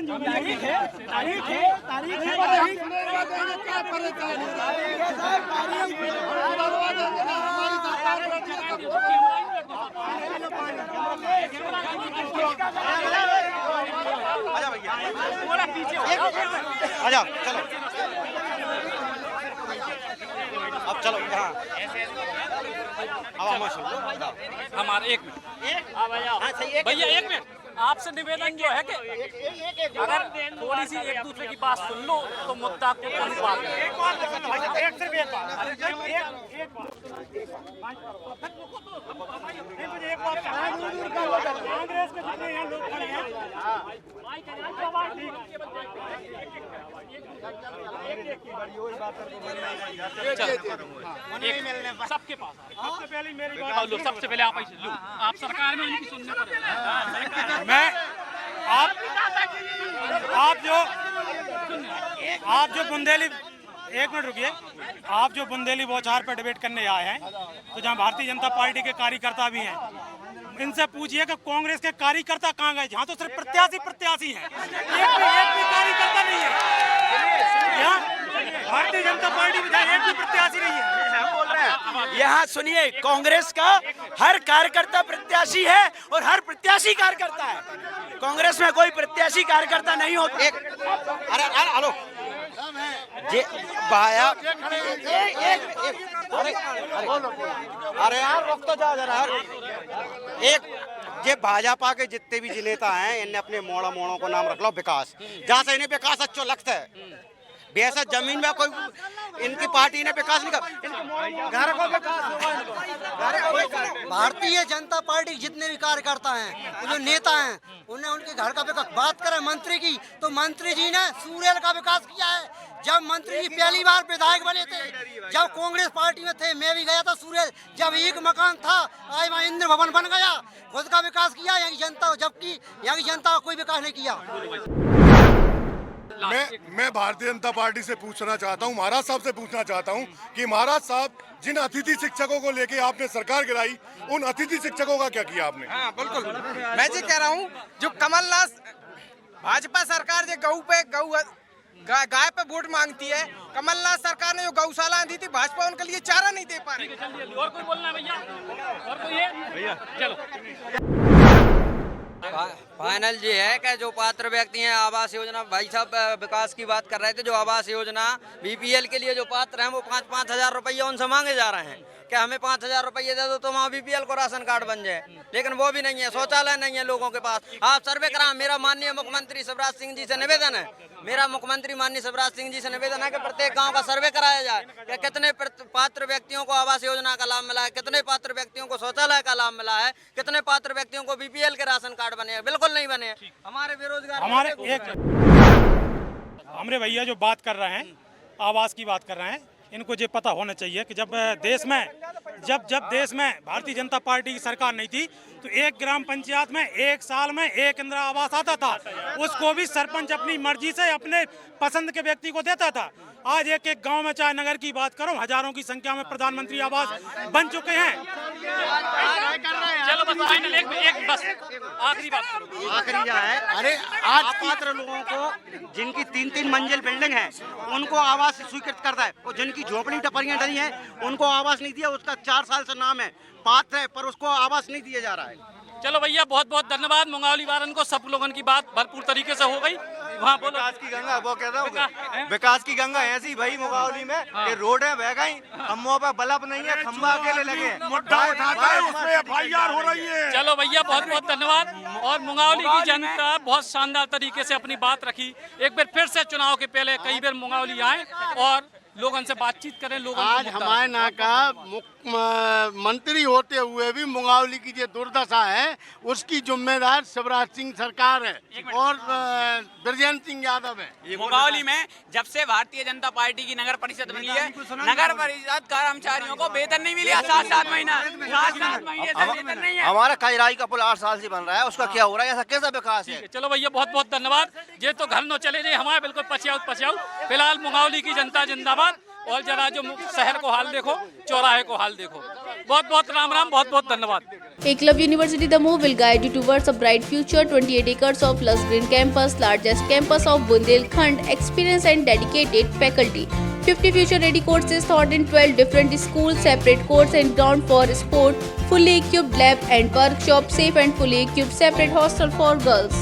आजा चलो अब चलो हाँ हमारे एक मिनट भैया एक मिनट आपसे निवेदन जो है कि अगर थोड़ी सी एक दूसरे की बात सुन लो तो मुद्दा को कम बात कांग्रेस के जितने यहाँ लोग खड़े हैं सबके पास सबसे पहले मेरी बात लो, सबसे पहले आप लो, आप सरकार में उनकी सुनने पर मैं आप जो बुंदेली, एक मिनट रुकिए, आप जो बुंदेली बौछार पर डिबेट करने आए हैं तो जहां भारतीय जनता पार्टी के कार्यकर्ता भी हैं, इनसे पूछिए कि कांग्रेस के कार्यकर्ता कहाँ गए? यहाँ तो सिर्फ प्रत्याशी हैं, एक भी कार्यकर्ता नहीं है। यहाँ भारतीय जनता पार्टी में एक भी प्रत्याशी नहीं है। यहाँ सुनिए, कांग्रेस का हर कार्यकर्ता प्रत्याशी है और हर प्रत्याशी कार्यकर्ता है। कांग्रेस में कोई प्रत्याशी कार्यकर्ता नहीं होता। अरे हेलो जे भाया अरे यार रुक तो जा जरा यार। एक ये भाजपा के जितने भी नेता हैं इनने अपने मोड़ों को नाम रख लो विकास, जहाँ से इन्हें विकास अच्छा लगता है। वैसा जमीन में कोई इनकी पार्टी ने विकास नहीं कर, घर को विकास। भारतीय जनता पार्टी के जितने भी कार्यकर्ता हैं, जो नेता हैं, उन्हें उनके घर का विकास। बात करें मंत्री की तो मंत्री जी ने सूर्यल का विकास किया है। जब मंत्री जी पहली बार विधायक बने थे, जब कांग्रेस पार्टी में थे, मैं भी गया था सूर्यल, जब एक मकान था आज वहाँ इंद्र भवन बन गया। खुद का विकास किया यहाँ की जनता, जबकि यहाँ की जनता का कोई विकास नहीं किया। मैं भारतीय जनता पार्टी से पूछना चाहता हूं, महाराज साहब से पूछना चाहता हूं कि महाराज साहब जिन अतिथि शिक्षकों को लेके आपने सरकार गिराई, उन अतिथि शिक्षकों का क्या किया आपने? हाँ बिल्कुल, मैं जी कह रहा हूं, जो कमलनाथ भाजपा सरकार जो गाय पे वोट मांगती है, कमलनाथ सरकार ने जो गौशाला दी थी, भाजपा उनके लिए चारा नहीं दे पा रही। और कोई बोलना भैया? और कोई है? भैया चलो। फाइनल ये है कि जो पात्र व्यक्ति हैं आवास योजना, भाई साहब विकास की बात कर रहे थे, जो आवास योजना बीपीएल के लिए जो पात्र हैं वो 5-5 हजार रुपये उनसे मांगे जा रहे हैं कि हमें 5 हजार रुपये दे दो तो वहाँ बीपीएल को राशन कार्ड बन जाए, लेकिन वो भी नहीं है। शौचालय नहीं है लोगों के पास। आप सर्वे करा। मेरा माननीय मुख्यमंत्री शिवराज सिंह जी से निवेदन है, मेरा मुख्यमंत्री माननीय शिवराज सिंह जी से निवेदन है कि प्रत्येक गाँव का सर्वे कराया जाए कि कितने पात्र व्यक्तियों को आवास योजना का लाभ मिला है, कितने पात्र व्यक्तियों को शौचालय का लाभ मिला है, कितने पात्र व्यक्तियों को बीपीएल के राशन कार्ड बने हैं। बिल्कुल नहीं बने। हमारे बेरोजगार हमारे भैया जो बात कर रहे हैं, आवास की बात कर रहे हैं, इनको ये पता होना चाहिए कि जब देश में भारतीय जनता पार्टी की सरकार नहीं थी तो एक ग्राम पंचायत में एक साल में एक इंदिरा आवास आता था, उसको भी सरपंच अपनी मर्जी से अपने पसंद के व्यक्ति को देता था। आज एक एक गांव में चाहे नगर की बात करो, हजारों की संख्या में प्रधानमंत्री आवास बन चुके हैं। चलो बस फाइनल एक बस आखिरी बात करो। आखिरी है, अरे आज पात्र लोगों को जिनकी 3-3 मंजिल बिल्डिंग है उनको आवास स्वीकृत करता है, और जिनकी झोपड़ी टपरियां डली हैं उनको आवास नहीं दिया। उसका 4 साल से नाम है, पात्र है, पर उसको आवास नहीं दिया जा रहा है। चलो भैया बहुत बहुत धन्यवाद। मुंगावली वारन को सब लोगों की बात भरपूर तरीके से हो गई। वहाँ बोलो विकास की गंगा, वो कहता हूँ विकास की गंगा ऐसी भाई मुंगावली में कि रोड है बह गई, खम्भों पे बल्ब नहीं है, खम्भा अकेले लगे, मुद्दा उठाता है उसमें एफआईआर हो रही है। चलो भैया बहुत बहुत धन्यवाद। और मुंगावली की जनता बहुत शानदार तरीके से अपनी बात रखी। एक बार फिर से चुनाव के पहले कई बार मुंगावली आए और लोगों से बातचीत करें। लोगों आज हमारे यहाँ का मंत्री होते हुए भी मुंगावली की जो दुर्दशा है उसकी जिम्मेदार शिवराज सिंह सरकार है और ब्रजेंद्र सिंह यादव है। मुंगावली में जब से भारतीय जनता पार्टी की नगर परिषद बनी है, नगर परिषद कर्मचारियों को वेतन नहीं मिला 7-7 महीना, 7-7 महीने से वेतन नहीं है। हमारा खजराई का पुल 8 साल से बन रहा है, उसका क्या हो रहा है? ऐसा कैसा विकास है? चलो भैया बहुत बहुत धन्यवाद। ये तो घर न चले जाए हमारे बिल्कुल पछाऊ। फिलहाल मुंगावली की जनता जिंदाबाद। और जरा जो शहर को हाल देखो, चौराहे को हाल देखो। बहुत बहुत राम राम, बहुत बहुत धन्यवाद। Eklavya University The Move will guide you towards a bright future. 28 acres of lush green campus, largest campus of Bundelkhand, experienced and dedicated faculty. 50 future-ready courses taught in 12 different schools, separate courts and ground for sport, fully equipped lab and workshop, safe and fully equipped separate hostel for girls.